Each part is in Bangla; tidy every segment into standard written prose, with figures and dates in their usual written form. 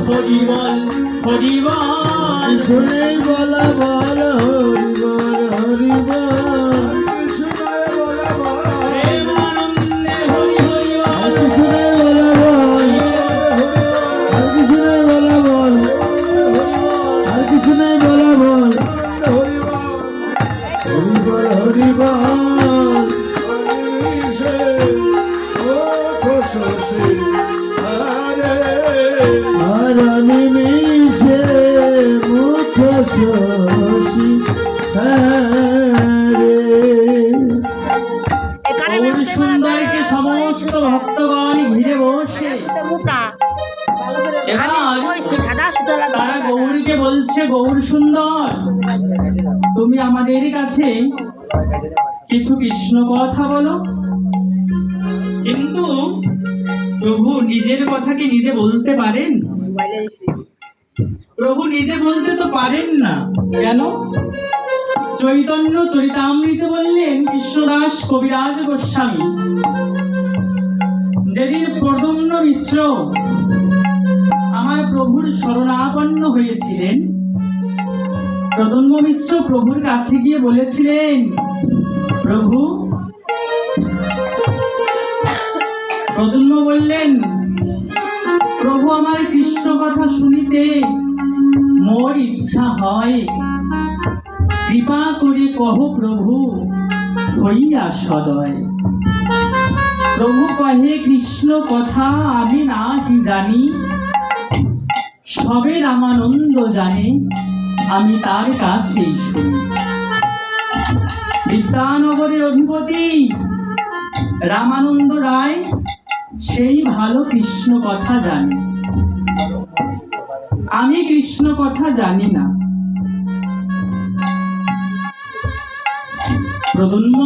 হরি বল হরি বল শুনে বলা বল হরি বল হরি বল প্রেমানন্দে হরি হরি বল শুনে বলা বল আর শুনে বলা বল আর শুনে বলা বল হরি বল হরি বল আর নিমিষে মুখ শশী গৌর সুন্দরকে সমস্ত ভক্তগণ ঘিরে বসে এবার তারা গৌরীকে বলছে, গৌর সুন্দর, তুমি আমাদের কাছে কিছু কৃষ্ণ কথা বলো। কিন্তু প্রভু নিজের কথা কি নিজে বলতে পারেন? প্রভু নিজে বলতে তো পারেন না। কেন? চৈতন্য চরিতামৃত বললেন কৃষ্ণদাস কবিরাজ গোস্বামী, যেদিন প্রদ্যুম্ন মিশ্র আমার প্রভুর শরণাপন্ন হয়েছিলেন, প্রদ্যুম্ন মিশ্র প্রভুর কাছে গিয়ে বলেছিলেন, প্রভু, প্রদ্যুম্ন বললেন, প্রভু আমার কৃষ্ণ কথা শুনিতে মোর ইচ্ছা হয়, কৃপা করে কহ প্রভু হইয়া সদয়। প্রভু কহে, কৃষ্ণ কথা আমি নাহি জানি, সবে রামানন্দ জানে, আমি তার কাছেই শুনি। বিদ্যানগরের অধিপতি রামানন্দ রায় সেই ভালো কৃষ্ণ কথা জানে, আমি কৃষ্ণ কথা জানি না। প্রদ্যুম্ন,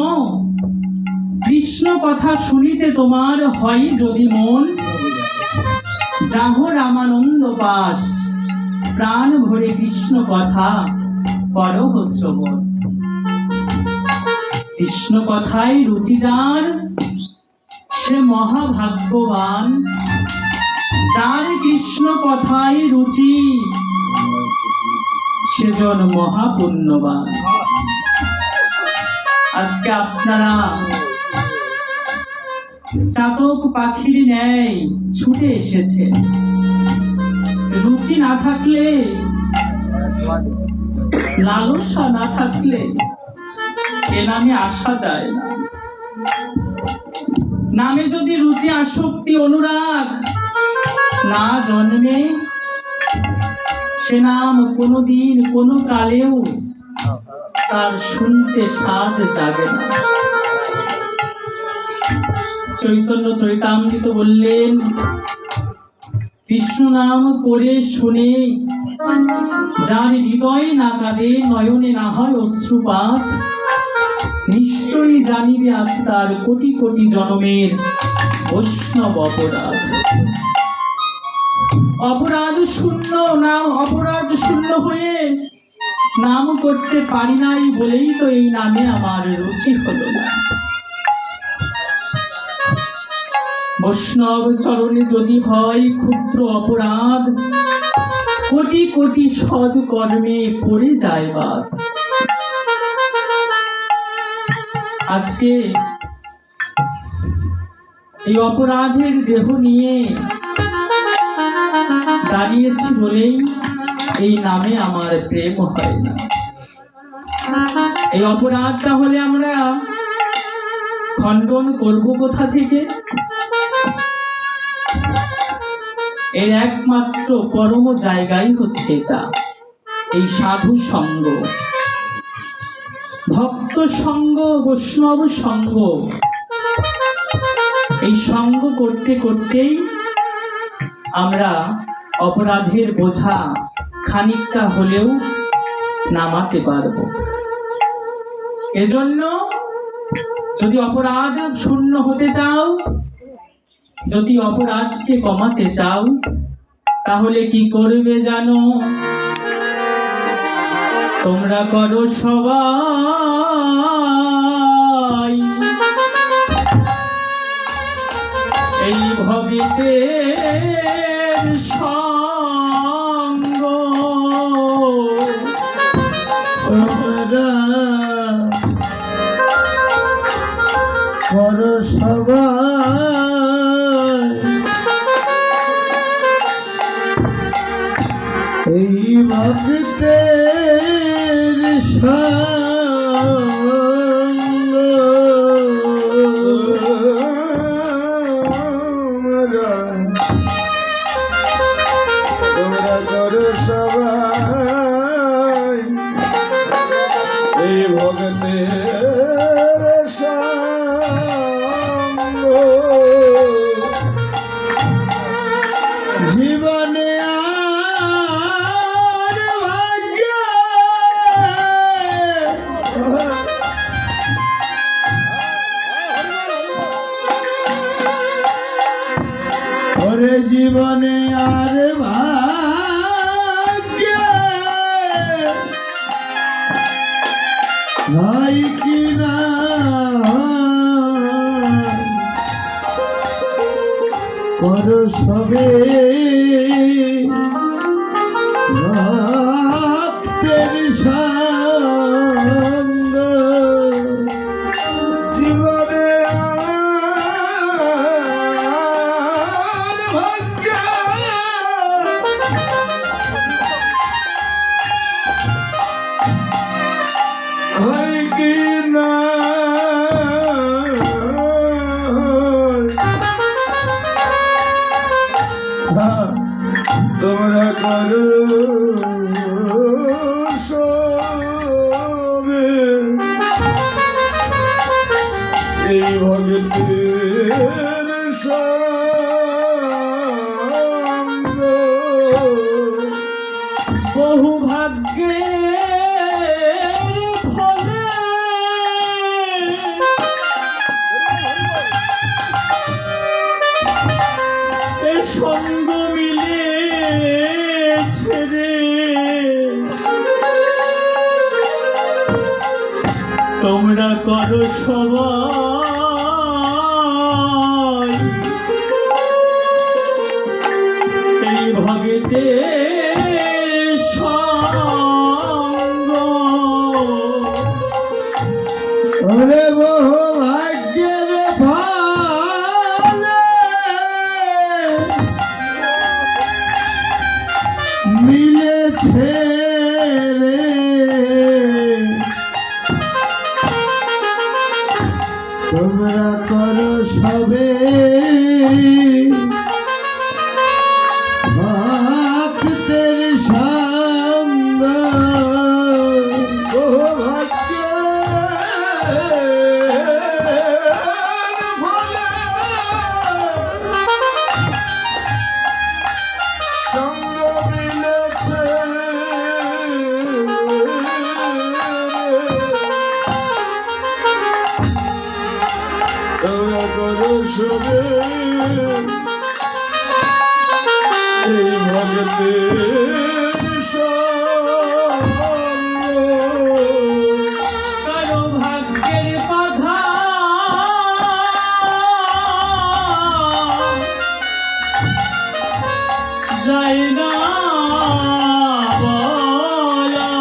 কৃষ্ণ কথা শুনিতে তোমার হয় যদি মন, যাহ রামানন্দ পাস, প্রাণ ভরে কৃষ্ণ কথা করহ শ্রবণ। কৃষ্ণ কথায় রুচি যার, সে মহাভাগ্যবান, যার কৃষ্ণ কথায় রুচি সেজন মহাপুণ্যবান। আজকে আপনারা চাতক পাখির ন্যায় ছুটে এসেছেন। রুচি না থাকলে, লালসা না থাকলে এ নামে আসা যায় না। নামে যদি রুচি আসক্তি অনুরাগ না জন্মে, সে নাম কোনোদিন কোনো কালেও তার শুনতে স্বাদ জাগে না। চৈতন্য চরিতামৃত বললেন, কৃষ্ণ নাম করে শুনে যার হৃদয় না কাঁদে, নয়নে না হয় অশ্রুপাত, নিশ্চয়ই জানিবে আজ তার কোটি কোটি জনমের বৈষ্ণব অপরাধ। অপরাধ শূন্য নাম, অপরাধ শূন্য হয়ে নাম করতে পারি নাই বলেই তো এই নামে আমার রুচি হলো না। বৈষ্ণব চরণে যদি হয় ক্ষুদ্র অপরাধ, কোটি কোটি সৎ কর্মে পড়ে যায় বাদ। আজকে এই অপরাধের দেহ নিয়ে দাঁড়িয়েছি বলেই এই নামে আমার প্রেম হয় না। এই অপরাধ তাহলে আমরা খণ্ডন করব কোথা থেকে? এর একমাত্র পরম জায়গাই হচ্ছে এটা, এই সাধু সঙ্গ, ভক্ত সঙ্গ, বৈষ্ণব সঙ্গ। এই সঙ্গ করতে করতেই আমরা অপরাধের বোঝা খানিকটা হলেও নামাতে পারব। এজন্য যদি অপরাধ শূন্য হতে চাও, যদি অপরাধকে কমাতে চাও, তাহলে কি করবে জানো? তোমরা করো সবাই এই ভবিতের এই ভক্তের সঙ্গ তোমরা করো সবাই এই ভগতের সঙ্গ জীবনে আর ভাগ্য ওরে জীবনে আর ভাগ্য হয় কি না করো সবে ভক্তের সঙ্গ জীবনে আর ভাগ্য হয় কি না তোমরা করো সবে এই ভগতের সঙ্গ বহু ভাগ্যের ফলে এ সঙ্গ মিলেছে রে, তোমরা করো সবাই এই ভগতের সঙ্গ। ওরে বহু ভাগ্যের ফলে মিলেছে রে, তোমরা করো সবে ভক্তের সঙ্গ বহু ভাগ্যের ফলে সঙ্গ মিলেছে তোমরা করো সবে এই ভগতের সঙ্গ কারো ভাগ্যের বাধা যায় না বলা,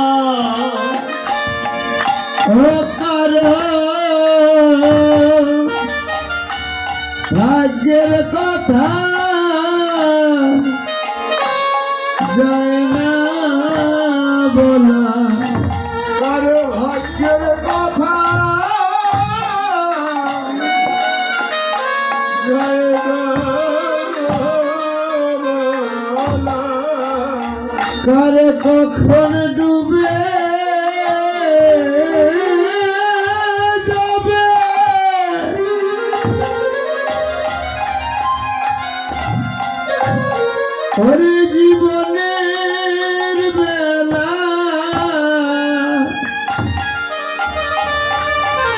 ও কারো ভাগ্যের কথা যায় না বলা, কারো ভাগ্যের কথা যায় না বলা। কারে কখন ডুবে যাবে ওরে জীবনের বেলা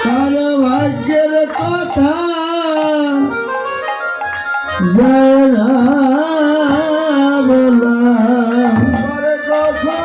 কারো ভাগ্যের কথা যায় না বলা, কারে কখন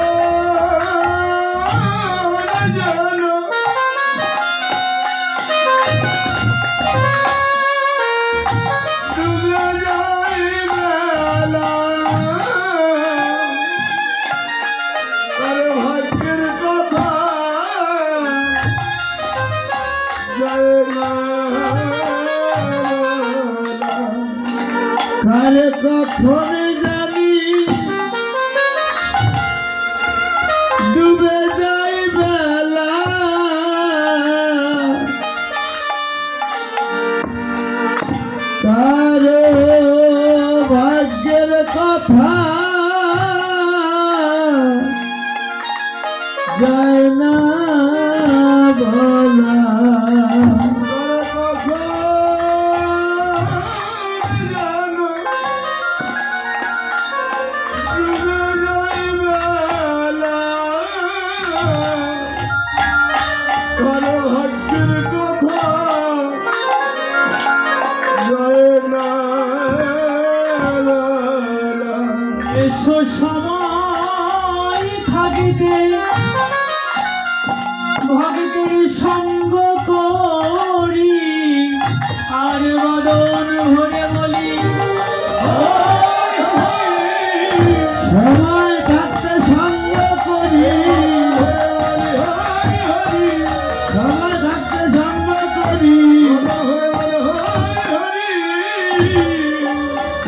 সময় থাকিতে ভক্তের সঙ্গ করি আর বদন ভরে বলি হরি হরি সময় থাকতে সঙ্গ করি, হরি হরি সময় থাকতে সঙ্গ করি,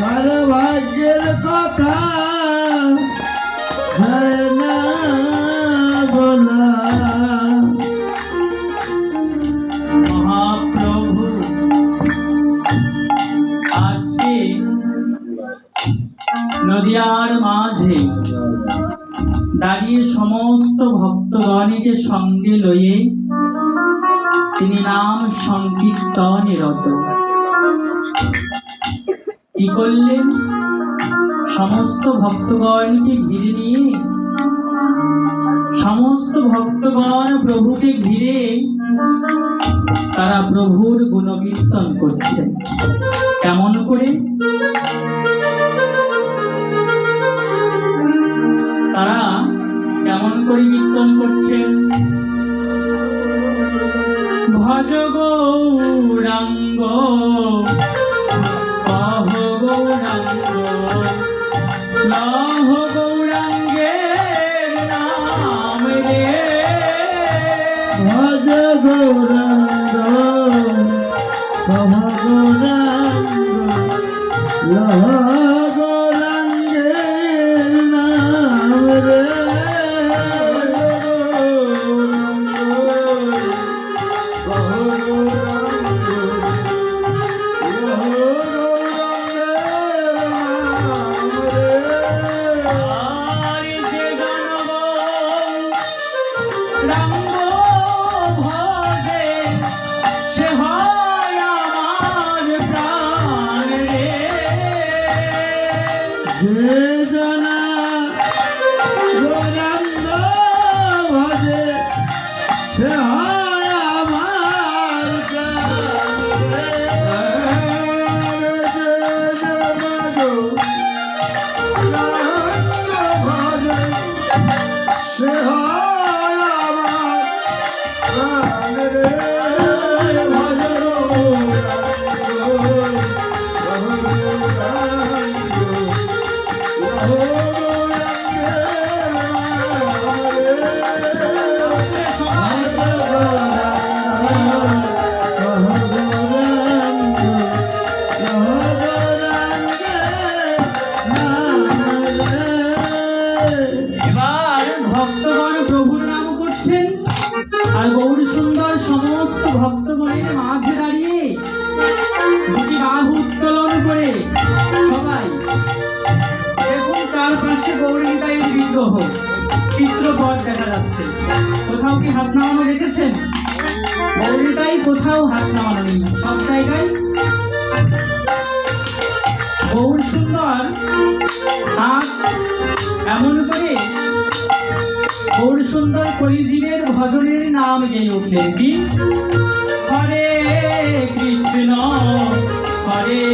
কারো ভাগ্যের কথা হয় না বলা। মহাপ্রভু আজকে নদিয়ার মাঝে দাঁড়িয়ে সমস্ত ভক্তগণকে সঙ্গে লয়ে তিনি নাম সংকীর্তনে রত। কি করলেন? সমস্ত ভক্তগণকে ঘিরে নিয়ে সমস্ত ভক্তগণ প্রভুকে ঘিরে তারা প্রভুর গুণকীর্তন করছেন। কেমন করে? তারা কেমন করে কীর্তন করছেন? ভজ গৌরাঙ্গ কহ গৌরাঙ্গ লহ গৌরাঙ্গের নাম রে। ভজ গৌরাঙ্গ কহ গৌরাঙ্গ লহ গৌরাঙ্গের নাম রে। আর যে জনম রাঙ্গ ভজে সে হয় আমার প্রাণ রে। যে জনা গৌরাঙ্গ ভজে সে হয় আমার প্রাণ রে। সে হয় আমার প্রাণ রে। এবার ভক্তগণ প্রভুর নাম করছেন আর গৌর সুন্দর সমস্ত ভক্তগণের মাঝে দাঁড়িয়ে দুটি বাহু উত্তোলন করে সবাই দেখুন তার পাশে গৌরীতাইয়ের বিগ্রহ চিত্রপট দেখা যাচ্ছে। কোথাও কি হাত নামানো দেখেছেন? গৌরীতাই কোথাও হাত নামানো নেই, সব জায়গায় গৌর সুন্দর হাত এমন করে গৌর সুন্দর কলিজীবের ভজনের নাম গেয়ে উঠলেন। কি? হরে কৃষ্ণ হরে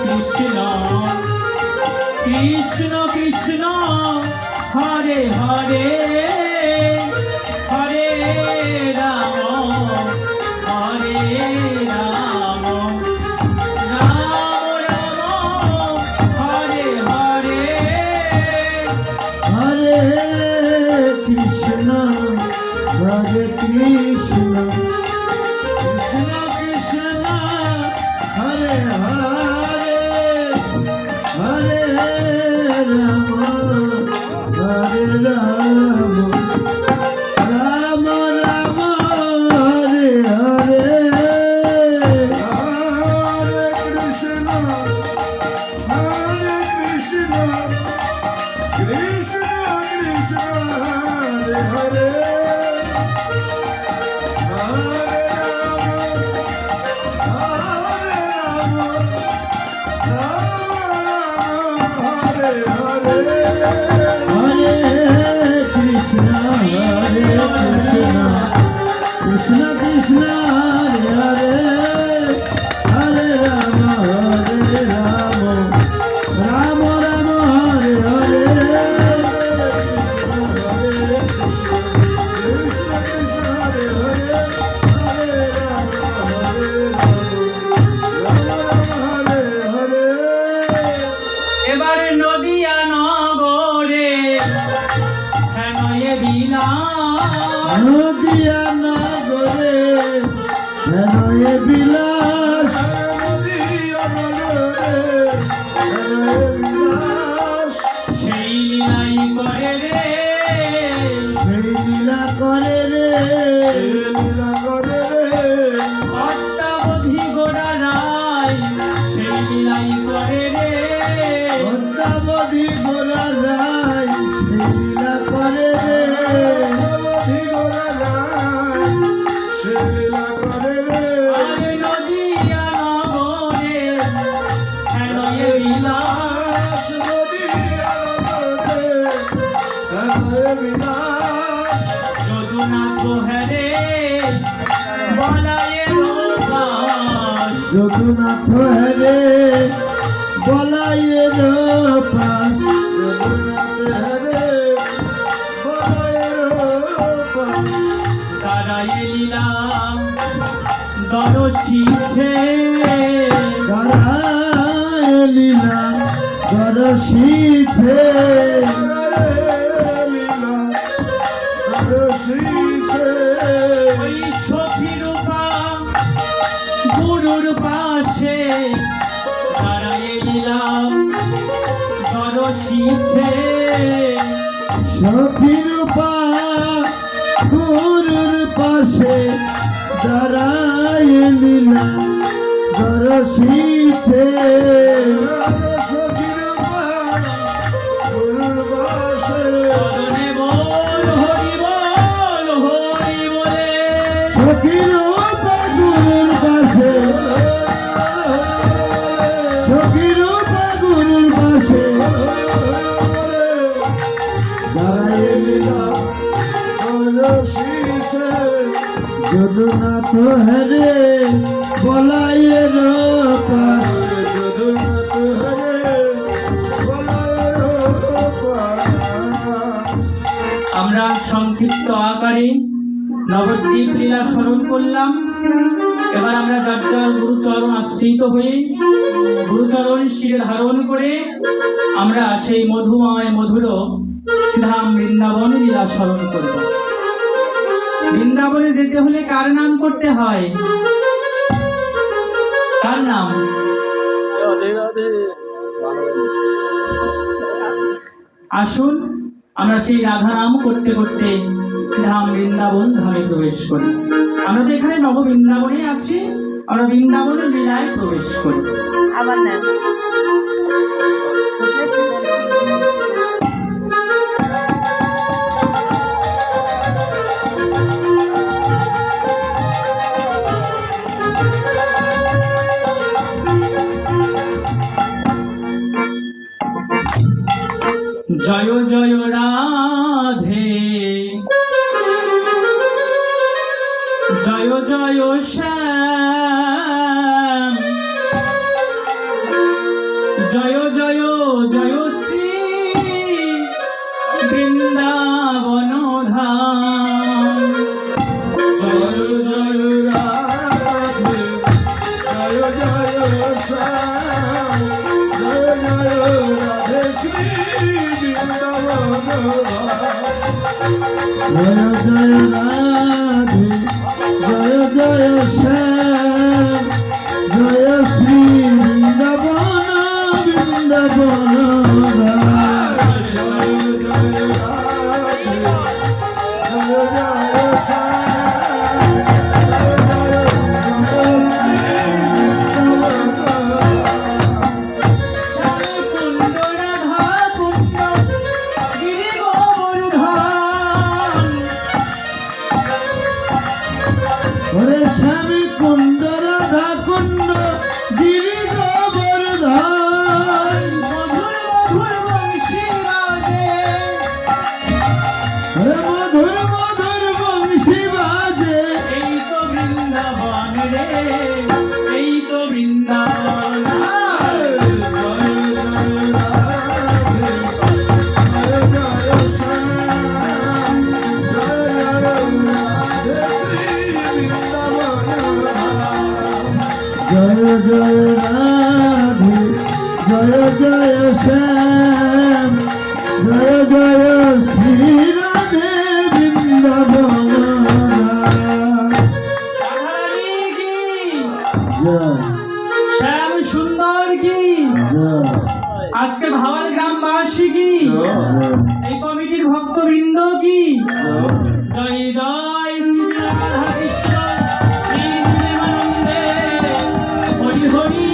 কৃষ্ণ কৃষ্ণ কৃষ্ণ হরে হরে হরে রাম হরে রাম রাম রাম হরে হরে। হরে কৃষ্ণ হরে কৃষ্ণ কৃষ্ণ কৃষ্ণ হরে হরে হরে রাম হরে রাম রাম রাম হরে হরে নদিয়া নগরে হেন এ বিলাস সেই লীলাই করে রে সেই লীলা করে রে অদ্যাবধি গোড়া রায় সেই লীলাই করে রে অদ্যাবধি গোরা রায় সেই লীলা করে রে আরে নদিয়া নগরে হেন এ বিলাস যদুনাথ হেরে বলায়ে রোবাস যদুনাথ হেরে বলাইয়ের পাশ তারা এলিলাম দরশিছে লীলা দরশিছে ওই সখী রূপা গুরুর পাশে তারা এলিলাম দরশিছে সখীর পা গুরুর পাশে দাঁড়ায় লীলা দরশিছে বদনে বল হরি বলে সখীর পা গুরুর পাশে সখীর পা গুরুর পাশে দাঁড়ায় লীলা যদুনাথ হেরে বলাইয়ের পাশ আমরা সংক্ষিপ্ত আকারে নবদ্বীপ লীলা স্মরণ করলাম। এবার আমরা যার যার গুরুচরণ আশ্রিত হয়ে গুরুচরণ শিরে ধারণ করে আমরা সেই মধুময় মধুর শ্রীধাম বৃন্দাবন লীলা স্মরণ করব। বৃন্দাবনে যেতে হলে কার নাম করতে হয়? কার নাম? আসুন আমরা সেই রাধা নাম করতে করতে শ্রীধাম বৃন্দাবন ধামে প্রবেশ করি। আমরা তো এখানে নব বৃন্দাবনে আছি, আমরা বৃন্দাবনের লীলায় প্রবেশ করি। আবার না জয় জয় রাধে, জয় জয় শ্যাম, জয় জয় জয় শ্রী বৃন্দাবন ধাম। জয় জয় রাধে জয় জয় শ্যাম জয় জয় রাধে শ্রী বৃন্দাবন জয় জয় রাধে জয় জয় শ্যাম জয় শ্রী বৃন্দাবন বৃন্দাবন জয় জয় রাধে জয় জয় শ্যাম জয় জয় কুণ্ড রাধা কুণ্ড গিরি গোবর্ধন, ওরে স্বামী কুণ্ড রাধা কুণ্ড গিরি গোবর্ধন মধুর মধুর বংশী বাজে, ওরে মধুর মধুর বংশী বাজে এই তো বৃন্দাবন রে, এই তো বৃন্দাবন। জয় জয় রাধে জয় জয় শ্যাম জয় জয় শ্রী রাধে বৃন্দাবন জয় জয় শ্রী রাধা কৃষ্ণ প্রেমানন্দে হরি হরি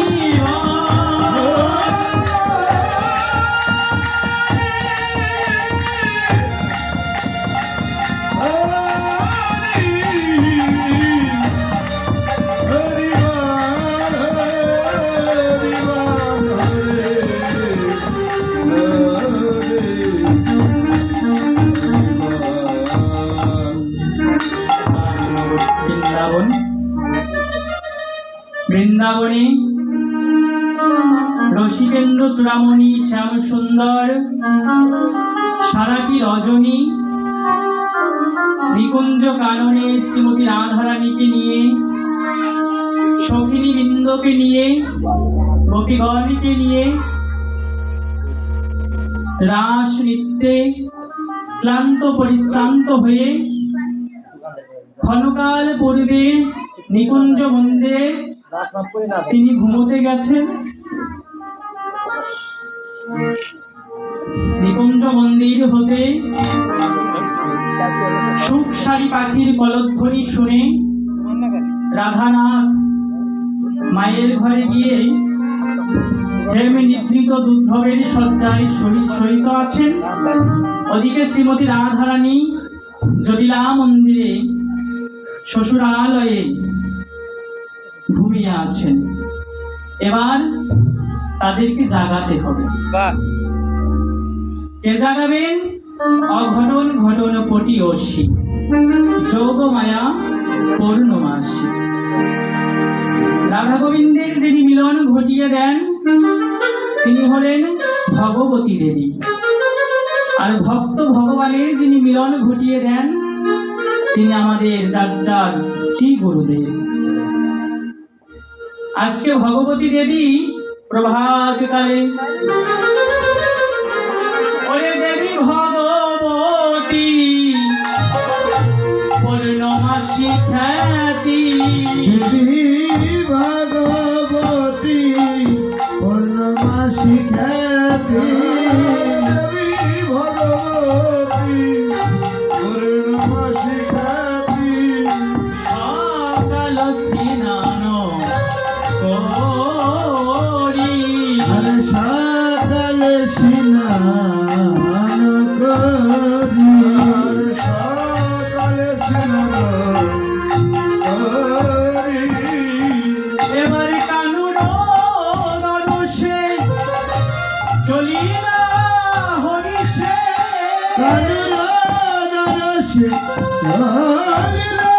বৃন্দাবন বৃন্দাবনে রসিকেন্দ্র চূড়ামণি শ্যাম সুন্দর সারাটি রজনী নিকুঞ্জ কাননে শ্রীমতী রাধারানীকে নিয়ে সখিনী বৃন্দকে নিয়ে গোপীগণকে নিয়ে রাস নৃত্যে ক্লান্ত পরিশ্রান্ত হয়ে ক্ষণকাল পূর্বে নিকুঞ্জ মন্দিরে তিনি ঘুমোতে গেছেন। নিকুঞ্জ মন্দির হতে সুখসারী পাখির কলধ্বনি শুনে রাধানাথ মায়ের ঘরে গিয়ে হেমে নিদ্রিত দুর্ধবের শয্যায় শয়িত আছেন। ওদিকে শ্রীমতী রাধারানী জটিলা মন্দিরে শ্বশুরালয়ে ঘুমিয়ে আছেন। এবার তাদেরকে জাগাতে হবে। কে জাগাবেন? অঘটন ঘটন পটিয়সী যোগ মায়া পূর্ণমাসী। রাধা গোবিন্দের যিনি মিলন ঘটিয়ে দেন তিনি হলেন ভগবতী দেবী, আর ভক্ত ভগবানের যিনি মিলন ঘটিয়ে দেন তিনি আমাদের যার শ্রী গুরুদেব। আজকে ভগবতী দেবী প্রভাতকালে ওরে দেবী ভগবতী পূর্ণমাসী খ্যাতি দেবী ভগবতী পূর্ণমাসী খ্যাতি দেবী ভগবতী পূর্ণমাসী খ্যাতি সকাল স্নান করি আরে সকালে স্নান করি আর সকালে স্নান করি এবার কানুর রসে চলিলা হরিষে কানুর নরসে চলিলা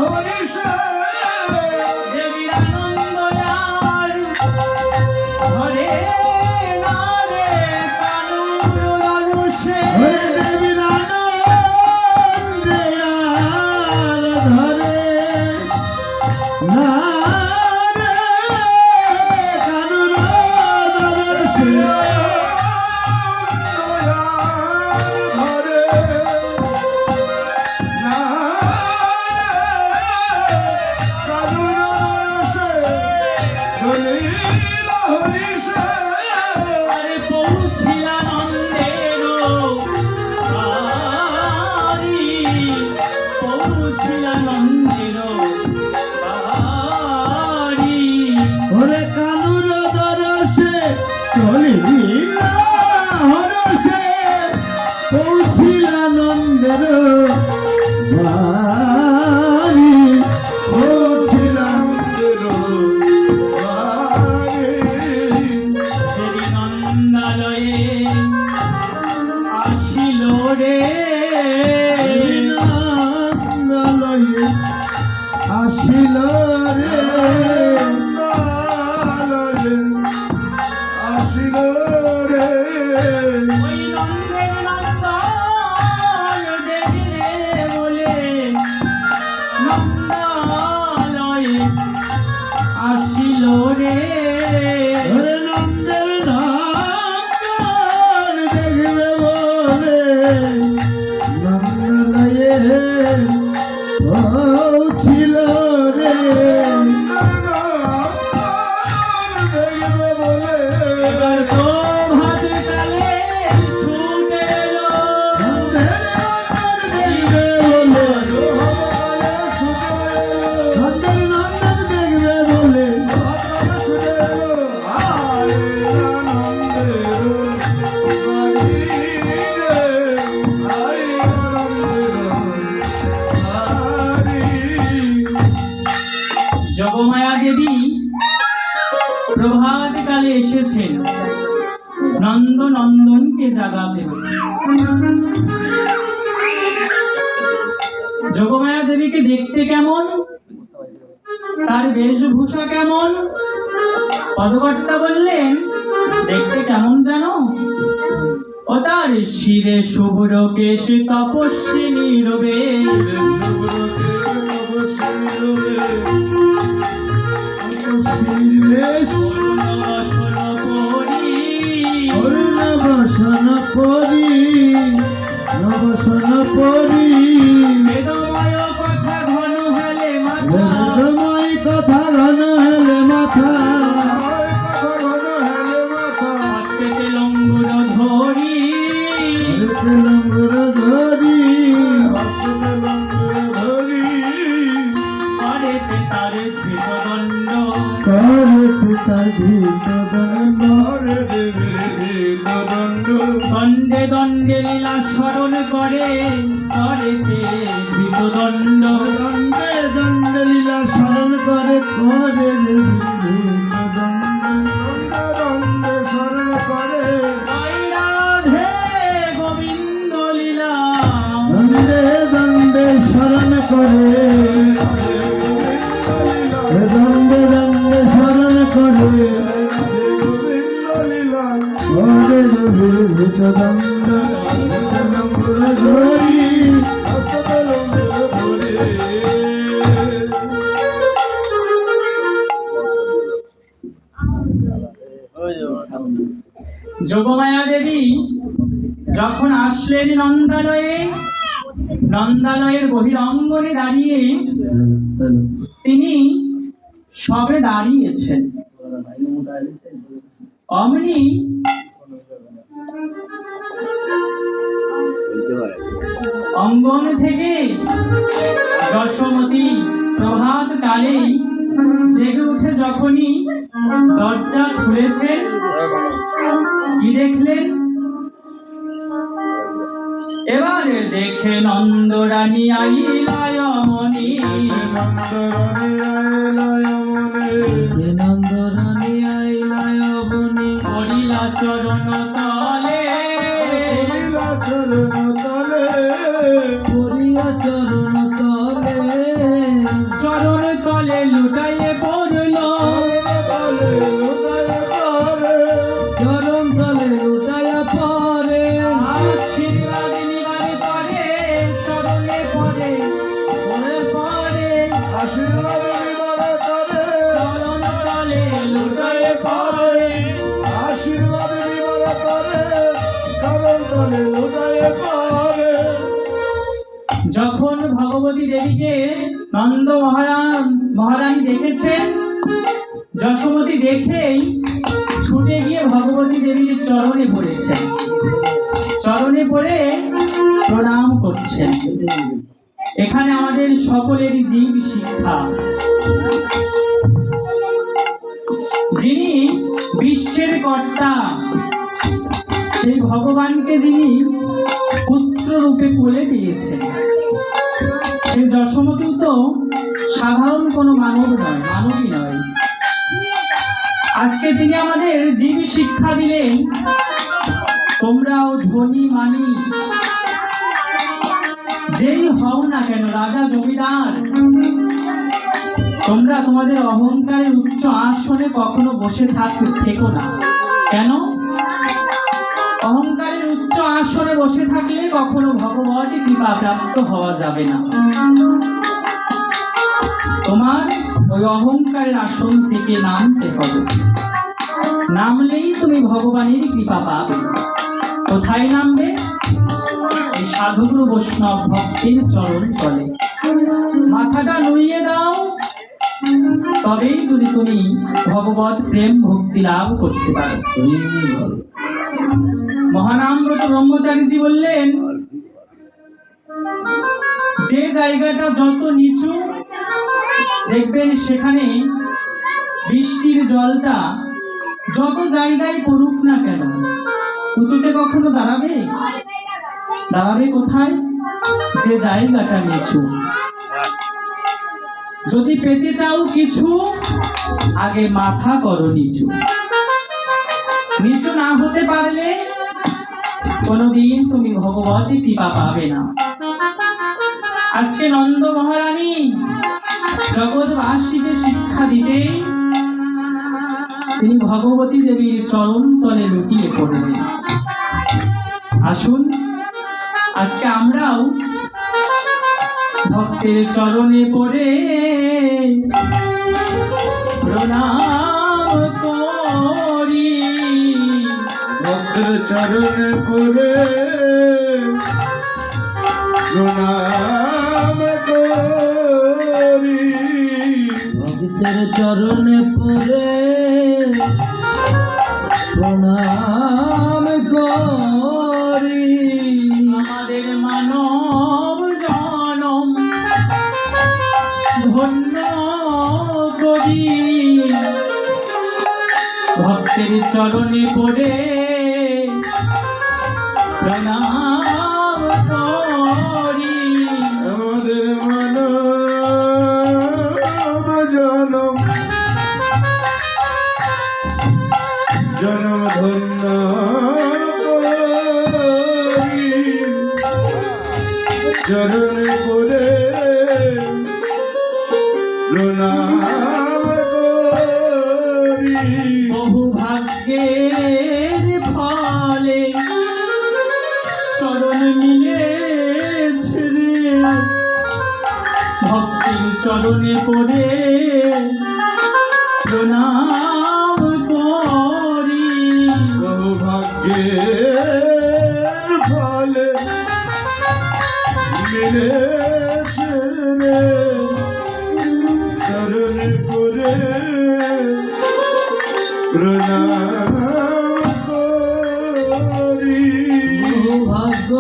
হরসে দেবীর আনন্দ আর ঘরে না রে কানুর রসে ওরে দেবীর আনন্দে আর ধরে না রে কানুর নরসে আরে পৌঁছিলা নন্দের বাড়ি, পৌঁছিলা নন্দের বাড়ি। ওরে কানুর দরসে চলিলা হরসে পৌঁছিলা নন্দের বাড়ি দেবী নন্দালয়ে আসিল রে নন্দলয়ে আসিল রে আসিল রে ওই নন্দের নন্দন দেবী রে বলে নন্দালয়ে আসিল রে ওরে নন্দের নন্দন দেখবে বলে নন্দলয়ে পৌঁছিল রে দেখবে বলে এবার প্রভাত প্রভাত কালে এসেছেন নন্দনকে জাগাতে হবে। যোগমায়া দেবীকে দেখতে কেমন, তার বেশভূষা কেমন? পদকর্তা বললেন দেখতে কেমন জানো? ও তার শিরে শুভ্র কেশ তপস্বিনী রবে, নবসন পরি বেদময় কথা ঘন হেলে মাথা, বেদময় কথা ঘন হেলে মাথা, হাতে লঙ্গুর ধরি, লঙ্গুর ধরি করে তার ধৃতদণ্ড, করে পিতা ধীত দণ্ড, দণ্ডে দণ্ডে লীলা স্মরণ করে, করে ধৃতদণ্ড, দণ্ডে দণ্ড লীলা স্মরণ করে, করে জয় রাধে গোবিন্দ লীলা, দণ্ডে দণ্ডে স্মরণ করে, দণ্ডে দণ্ডে স্মরণ করে, করে ভীত দণ্ড ধরি যোগমায়া দেবী যখন আসলেন নন্দালয়ে, নন্দালয়ের বহিরঙ্গনে দাঁড়িয়ে তিনি সবে দাঁড়িয়েছেন, অমনি অঙ্গন থেকে যশোমতী প্রভাত কালেই জেগে উঠে যখনই দরজা খুলেছেন, কি দেখলেন? এবারে দেখে নন্দরানী আইলায়মণি, নন্দরানী আইলায় বনে, করিলা চরণ তলে, করিয়া চরণ তলে, চরণ তলে লুটাইয়ে পড়ল, চরণ তলে লুটাইয়া পরে, আশীর্বাদ নিবারে পরে, চরণে পরে পরে, আশীর্বাদ নিবারে করে, চরণ তলে লুটাইয়ে পড়ে, আশীর্বাদ নিবারে করে, চরণ তলে লুটায়ে পড়ে। যখন ভগবতী দেবীকে নন্দ মহারানী দেখেছেন, যশোমতী দেখেই ছুটে গিয়ে ভগবতী দেবীর চরণে পড়েছেন, চরণে পড়ে প্রণাম করছেন। এখানে আমাদের সকলেরই জীব শিক্ষা, যিনি বিশ্বের কর্তা, সেই ভগবানকে যিনি পুত্র রূপে কোলে দিয়েছেন, সেই যশোমতীও তো সাধারণ কোনো মানব নয়, মানবী নয়। আজকে তিনি আমাদের জীব শিক্ষা দিলেন, তোমরাও ধনী মানি যেই হও না কেন, রাজা জমিদার, তোমরা তোমাদের অহংকারের উচ্চ আসনে কখনো বসে থেকো না। কেন? অহংকারের উচ্চ আসনে বসে থাকলে কখনো ভগবতী কৃপা প্রাপ্ত হওয়া যাবে না। তোমার ওই অহংকারের আসন থেকে নামতে হবে, নামলেই তুমি ভগবানের কৃপা পাবে। কোথায় নামবে? এই সাধুগুরু বৈষ্ণব ভক্তের চরণ তলে মাথাটা নুইয়ে দাও, তবেই যদি তুমি ভগবত প্রেম ভক্তি লাভ করতে পারো। মহানামব্রত ব্রহ্মচারীজি বললেন, যে জায়গাটা যত নিচু দেখবেন সেখানে বৃষ্টির জলটা যত জায়গায় পড়ুক না কেন, উঁচুতে কখনো দাঁড়াবে? দাঁড়াবে কোথায়? যে জায়গাটা নিচু। যদি পেতে চাও কিছু, আগে মাথা করো নিচু। নিচু না হতে পারলে কোনোদিন তুমি ভগবতী কৃপা পাবে না। আজকে নন্দ মহারানী জগৎবাসীকে শিক্ষা দিতে তিনি ভগবতী দেবীর চরণ তলে লুটিয়ে পড়লেন। আসুন আজকে আমরাও ভক্তের চরণে পড়ে প্রণাম করি। ভক্তের চরণে পড়ে প্রণাম করি। ভক্তের চরণে পড়ে প্রণাম করি। আমাদের মানব জনম ধন্য করি। ভক্তের চরণে পড়ে প্রণাম করি। আমাদের মানব জনম জনম ধন্য করি। চরণে পড়ে প্রণাম করি। বহু ভাগ্যের ফলে চরণ মিলেছে রে। ভক্তের চরণে পড়ে প্রণাম করি। বহু ভাগ্যের ফলে মিলেছে রে। চরণে পড়ে প্রণাম করি। ভাগ্য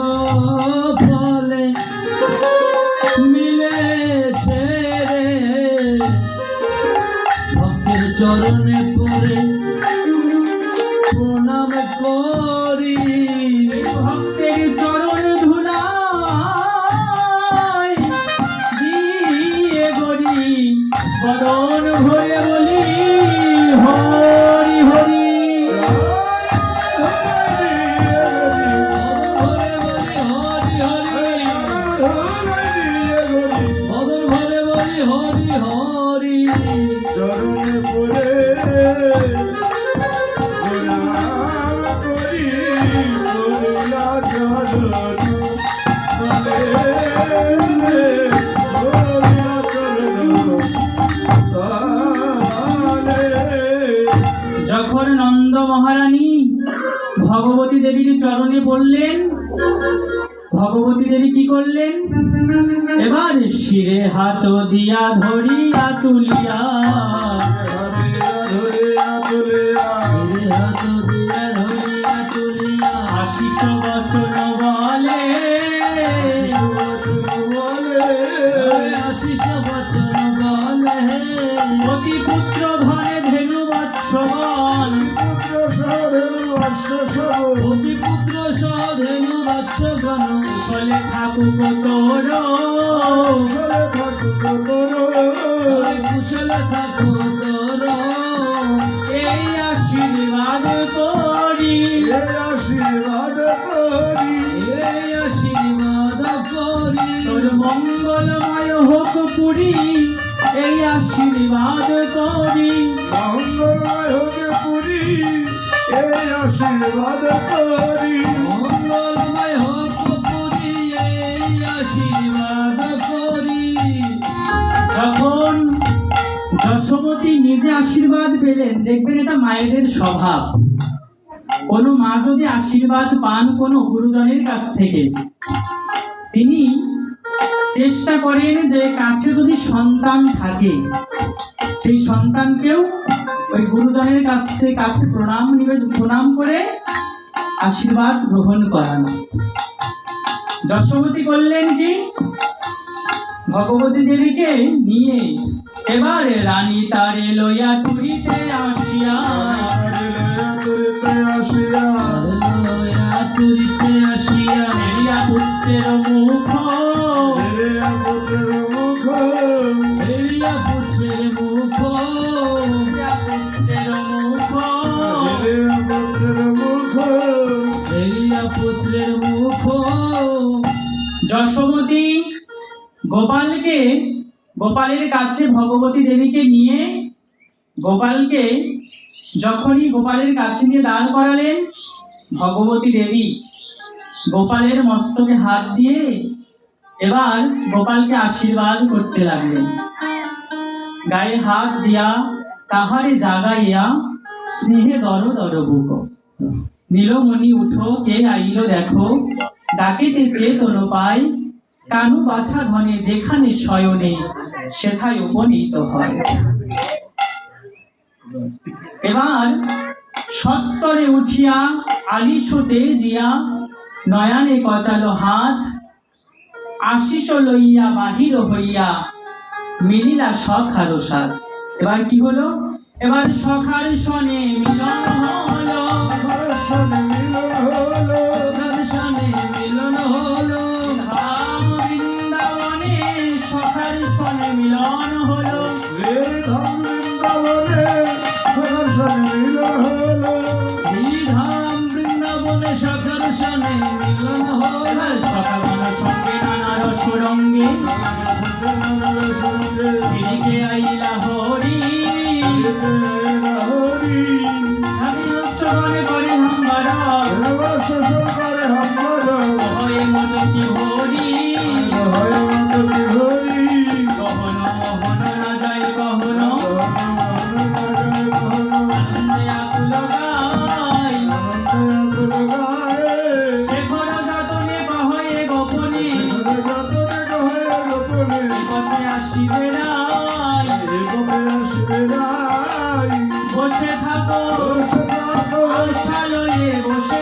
ফলে মিলেছে রে। ভক্তের চরণে পড়ে প্রণাম করি। ভক্তের চরণ ধুলায় দিয়ে গড়ি বদন ভরে বলি হরি হরি। ভরে বলি হরি হরি, মদন ভরে বলি হরি হরি। চরণে পড়ে প্রণাম করি। করুণা চরণ তলে করুণা চরণ তলে। যখন নন্দ মহারানী ভগবতী দেবীর চরণে পড়লেন, ভগবতী দেবী কি করলেন? এবার শিরে হাত দিয়া ধরিয়া তুলিয়া ধরিয়া তুলিয়া হাত দিয়া ধরিয়া তুলিয়া আশিস বচন বলে বলে আশিস বচন বলে। অতি পুত্র ধনে ধেনু বৎসবন পুত্র সাধের বর্ষ সব অতি পুত্র সধেনু বৎসগণ কুশলে থাকুক তোর কুশলে থাকুক তোর। কুশল থাকো তোর। এই আশীর্বাদ করি। এই আশীর্বাদ করি। এই আশীর্বাদ করি। তোর মঙ্গলময় হোক পুরী, এই আশীর্বাদ করি। মঙ্গলময় হবে পুরী। এই আশীর্বাদ করি। মঙ্গলময় হোক পুরী, এই আশীর্বাদ করি। যখন যশোমতী নিজে আশীর্বাদ পেলেন, দেখবেন এটা মায়েদের স্বভাব। কোনো মা যদি আশীর্বাদ পান কোনো গুরুজনের কাছ থেকে, তিনি চেষ্টা করেন যে কাছে যদি সন্তান থাকে সেই সন্তানকেও ওই গুরুজনের কাছে প্রণাম করে আশীর্বাদ গ্রহণ করানো। যশোমতী করলেন কি? ভগবতী দেবীকে নিয়ে এবারে রানী তারে লইয়া তুলিতে আসিয়া তুলিতে আসিয়া লয়া তুরিতে আসিয়া এলিয়া পুত্রের মুখ পুত্রের মুখ এলিয়া গোপালের কাছে ভগবতী দেবীকে নিয়ে গোপালকে যখনই গোপালের কাছে নিয়ে দাঁড় করালেন, ভগবতী দেবী গোপালের মস্তকে হাত দিয়ে এবার গোপালকে আশীর্বাদ করতে লাগলেন। গায়ে হাত দিয়া তাহারে জাগাইয়া স্নেহে দর দর বুক, নীলমণি উঠো কে আইল দেখো, ডাকেতেছে তনু পাই, কানু বাছা ধনে যেখানে শয়নে সেথায় উপনীত হয়। এবার সত্তরে উঠিয়া আলিশতে জিয়া নয়নে কচালো হাত, আশিস লইয়া বাহির হইয়া মিলিলা সখার সাথ। এবার কি হলো? এবার সখার সনে মিলন হলো, সখার সনে মিলন হলো, সখার সনে মিলন হলো, ধাম বৃন্দাবনে সখার সনে মিলন হলো, শ্রীধাম বৃন্দাবনে সখার সনে মিলন হলো, শ্রীধাম বৃন্দাবনে সখার সনে মিলন হলো। এবার সখাগণ সঙ্গে নানা রসরঙ্গে সঙ্গে ফিরিকে আইলা হরি, হরি আমি উচ্চগণে করে হাম্বারা শাসন করে হাম্বার হয়ে মতো কি হরি, হয় মত কি হরি গহন মোহন না যায় গহন, আনন্দে আকুল গায়, শেখর যতনে কহয়ে গোপনে, বিপদে আসিবে রায়, বসে থাকো আশা লয়ে বসে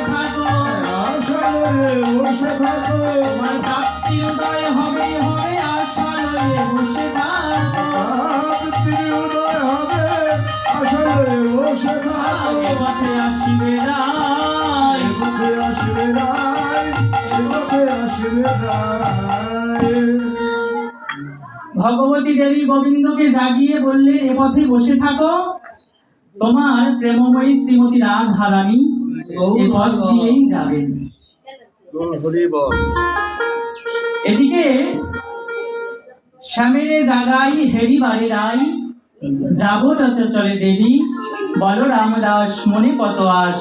থাকো, তোমার প্রাপ্তির উদয় হবে হবে আশা লয়ে বসে থাকো, এ পথে আসিবে রায়। ভগবতী দেবী গোবিন্দকে জাগিয়ে বললেন, এ পথে বসে থাকো, তোমার প্রেমময়ী শ্রীমতী রাধারানী এ পথ দিয়েই যাবেন। এদিকে শ্যামেরে জাগাই হেরি বারে রাই, যাবটাতে চলে দেবী, বল রামদাস মনে কত আস,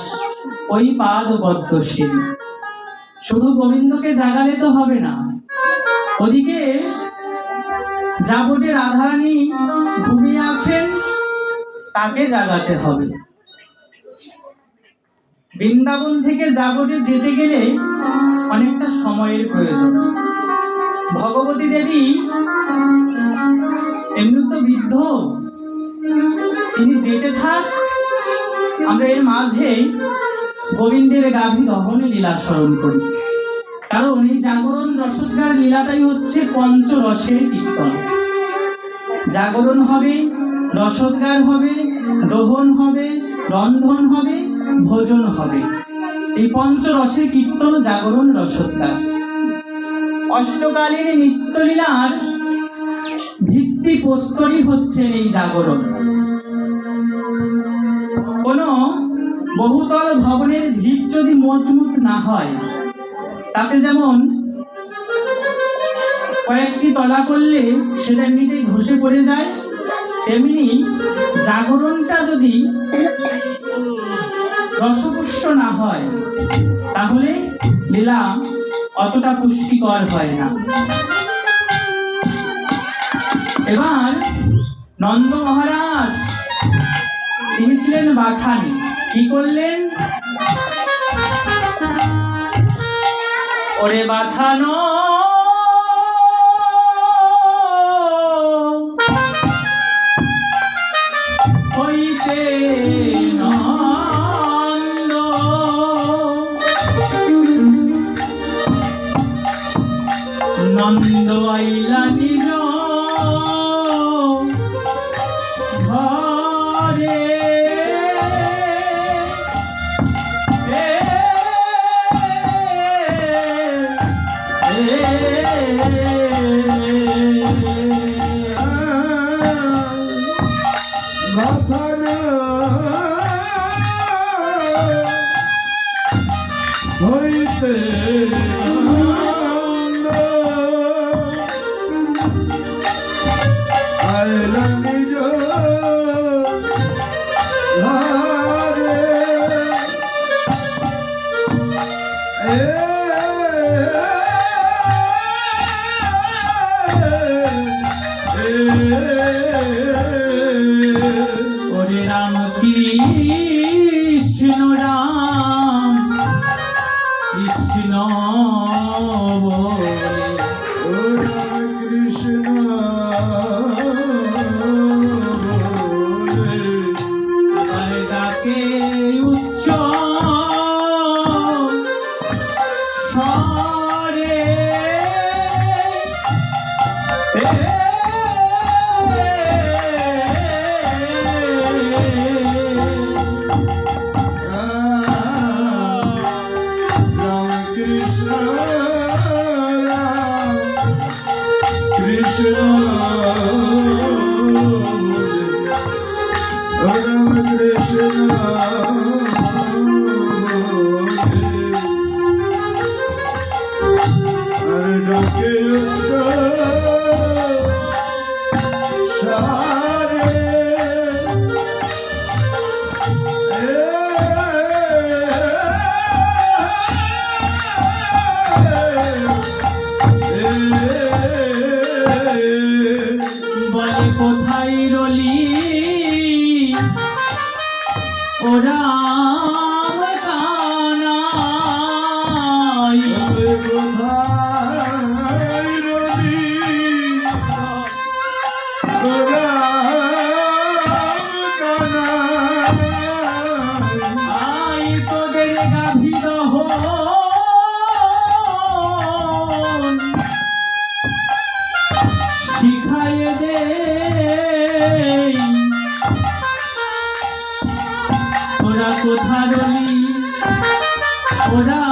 ওই পাদ পদ্ম সে। শুধু গোবিন্দকে জাগালে তো হবে না, ওদিকে যাবটে রাধারানী ঘুমিয়ে আছেন, তাকে জাগাতে হবে। বৃন্দাবন থেকে যাবটে যেতে গেলে অনেকটা সময়ের প্রয়োজন। ভগবতী দেবী এমনি তো বৃদ্ধ, তিনি যেতে থাক, আমরা এর মাঝে গোবিন্দের গাভী দহনে লীলা স্মরণ করি। কারণ এই জাগরণ রসোদ্গার লীলাটাই হচ্ছে পঞ্চরসের কীর্তন। জাগরণ হবে, রসোদ্গার হবে, দহন হবে, রন্ধন হবে, ভোজন হবে। এই পঞ্চরসের কীর্তন জাগরণ রসোদ্গার। অষ্টকালীন নিত্যলীলার ভিত্তি প্রস্তরই হচ্ছে এই জাগরণ। কোন বহুতল ভবনের ভিত যদি মজবুত না হয়, তাতে যেমন কয়েকটি তলা করলে সেটা এমনিতেই ধসে পড়ে যায়, তেমনি জাগরণটা যদি রসপুষ্ট না হয়, তাহলে লীলা অতটা পুষ্টিকর হয় না। এবার নন্দ মহারাজ তিনি ছিলেন বাথানি, কি করলেন? ওরে বাথানো হইতে নন্দ, নন্দ আইলা নিজ ঘরে, হইতে ডাকে উচ্চ স্বরে রাম কৃষ্ণ কৃষ্ণ রাম কৃষ্ণ আর ডাকে সারে বলে কোথায় রলি ওরা কানাই আই তোদের গাভীর শিখাইয়ে দে ওরা কোথা রলি ওরা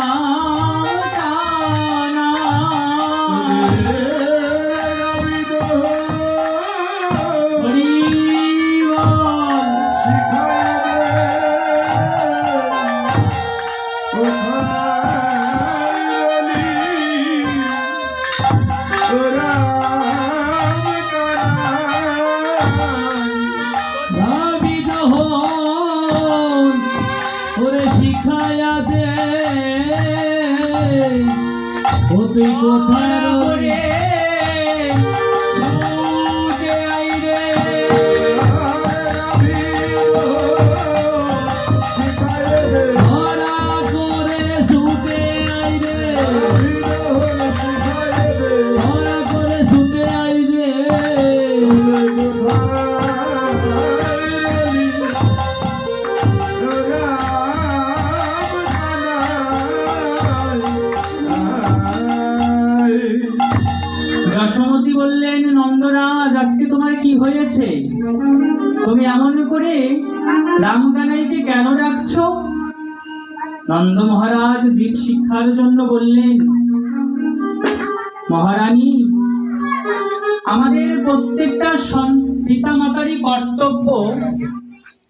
ভাবিদ ওরে শিখায়া দে ও তুই কোথায় রে ছুটে আই রে ধরা করে ছুটে আই রে ধরা করে ছুটে আই রে যশোমতী বললেন নন্দরাজ আজকে তোমার কি হয়েছে তুমি এমন করে রামকানাইকে কেন ডাকছো নন্দ মহারাজ জীব শিক্ষার জন্য বললেন মহারানী আমাদের প্রত্যেকটা পিতা মাতারই কর্তব্য